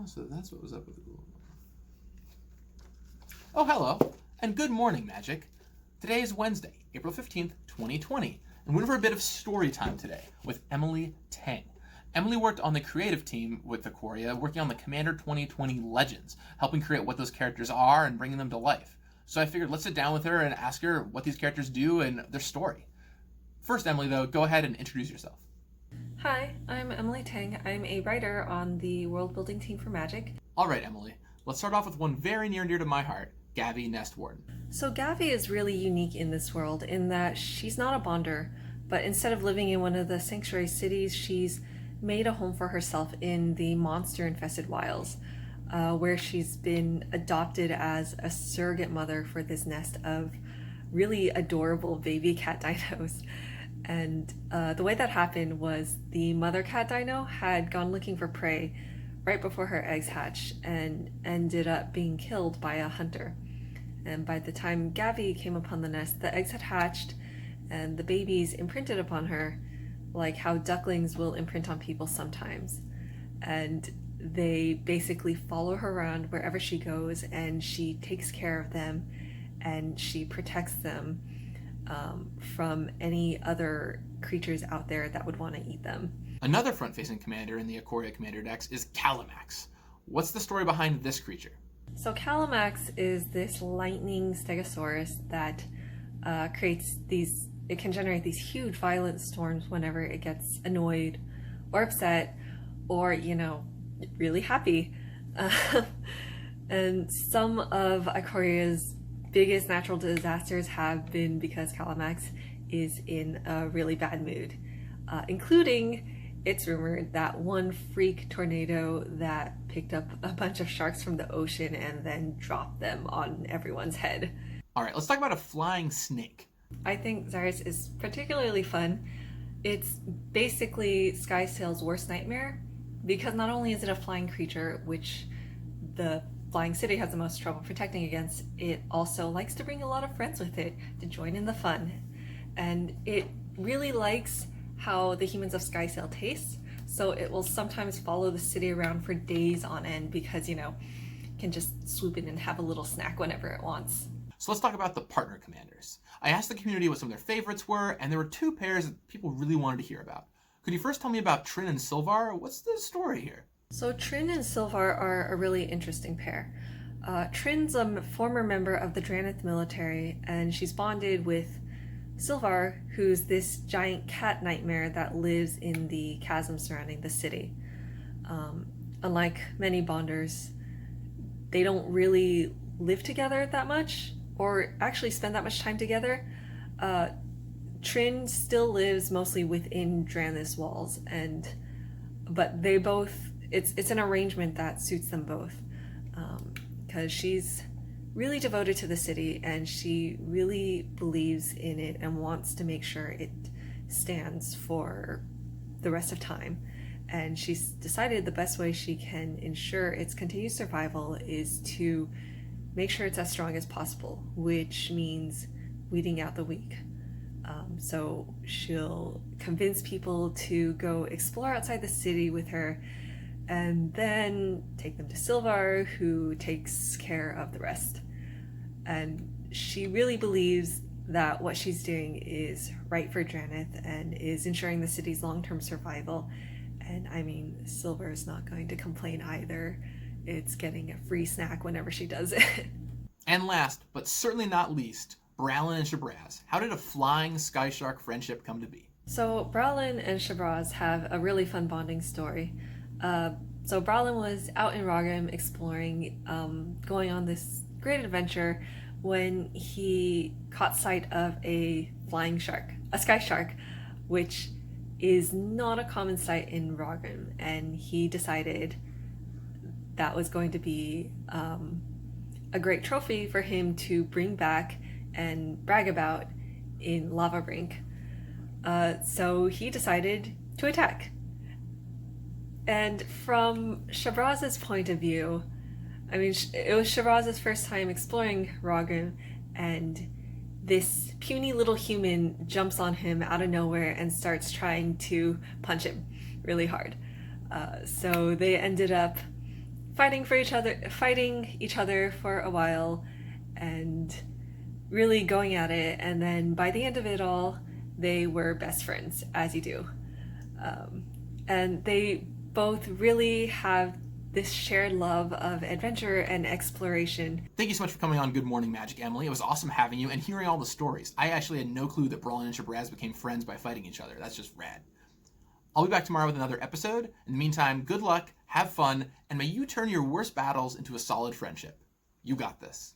So that's what was up with Google. Oh, hello, and good morning, Magic. Today is Wednesday, April 15th, 2020, and we're in for a bit of story time today with Emily Teng. Emily worked on the creative team with Ikoria, working on the Commander 2020 Legends, helping create what those characters are and bringing them to life. So I figured let's sit down with her and ask her what these characters do and their story. First, Emily, though, go ahead and introduce yourself. Hi, I'm Emily Teng. I'm a writer on the world building team for Magic. All right, Emily, let's start off with one very near and dear to my heart, Gabby Nest Warden. So Gabby is really unique in this world in that she's not a bonder, but instead of living in one of the sanctuary cities, she's made a home for herself in the monster-infested wilds, where she's been adopted as a surrogate mother for this nest of really adorable baby cat dinos. And the way that happened was the mother cat dino had gone looking for prey right before her eggs hatched and ended up being killed by a hunter. And by the time Gabby came upon the nest, the eggs had hatched and the babies imprinted upon her like how ducklings will imprint on people sometimes. And they basically follow her around wherever she goes, and she takes care of them and she protects them from any other creatures out there that would want to eat them. Another front-facing commander in the Ikoria commander decks is Calamax. What's the story behind this creature? So Calamax is this lightning stegosaurus that creates these, it can generate these huge violent storms whenever it gets annoyed or upset or, really happy. And some of Ikoria's biggest natural disasters have been because Calamax is in a really bad mood, including it's rumored that one freak tornado that picked up a bunch of sharks from the ocean and then dropped them on everyone's head. All right, let's talk about a flying snake. I think Cyrus is particularly fun. It's basically Skysail's worst nightmare, because not only is it a flying creature, which the flying city has the most trouble protecting against, it also likes to bring a lot of friends with it to join in the fun. And it really likes how the humans of Skysail taste, so it will sometimes follow the city around for days on end because, can just swoop in and have a little snack whenever it wants. So let's talk about the partner commanders. I asked the community what some of their favorites were, and there were two pairs that people really wanted to hear about. Could you first tell me about Trin and Silver? What's the story here? So Trin and Silver are a really interesting pair. Trin's a former member of the Dranith military, and she's bonded with Silver, who's this giant cat nightmare that lives in the chasm surrounding the city. Unlike many bonders, they don't really live together that much, or actually spend that much time together. Trin still lives mostly within Dranith's walls, but they both, it's an arrangement that suits them both, because she's really devoted to the city and she really believes in it and wants to make sure it stands for the rest of time. And she's decided the best way she can ensure its continued survival is to make sure it's as strong as possible, which means weeding out the weak. So she'll convince people to go explore outside the city with her and then take them to Silver, who takes care of the rest. And she really believes that what she's doing is right for Dranith and is ensuring the city's long-term survival. And I mean, Silver is not going to complain either. It's getting a free snack whenever she does it. And last, but certainly not least, Briella and Shabraz. How did a flying sky shark friendship come to be? So Briella and Shabraz have a really fun bonding story. So Briella was out in Rogam exploring, going on this great adventure when he caught sight of a flying shark, a sky shark, which is not a common sight in Rogam, and he decided that was going to be a great trophy for him to bring back and brag about in Lava Brink. So he decided to attack. And from Shabraz's point of view, I mean, it was Shabraz's first time exploring Rogam, and this puny little human jumps on him out of nowhere and starts trying to punch him really hard. So they ended up fighting each other for a while, and really going at it. And then by the end of it all, they were best friends, as you do. And they both really have this shared love of adventure and exploration. Thank you so much for coming on Good Morning Magic, Emily. It was awesome having you and hearing all the stories. I actually had no clue that Briella and Shabraz became friends by fighting each other. That's just rad. I'll be back tomorrow with another episode. In the meantime, good luck, have fun, and may you turn your worst battles into a solid friendship. You got this.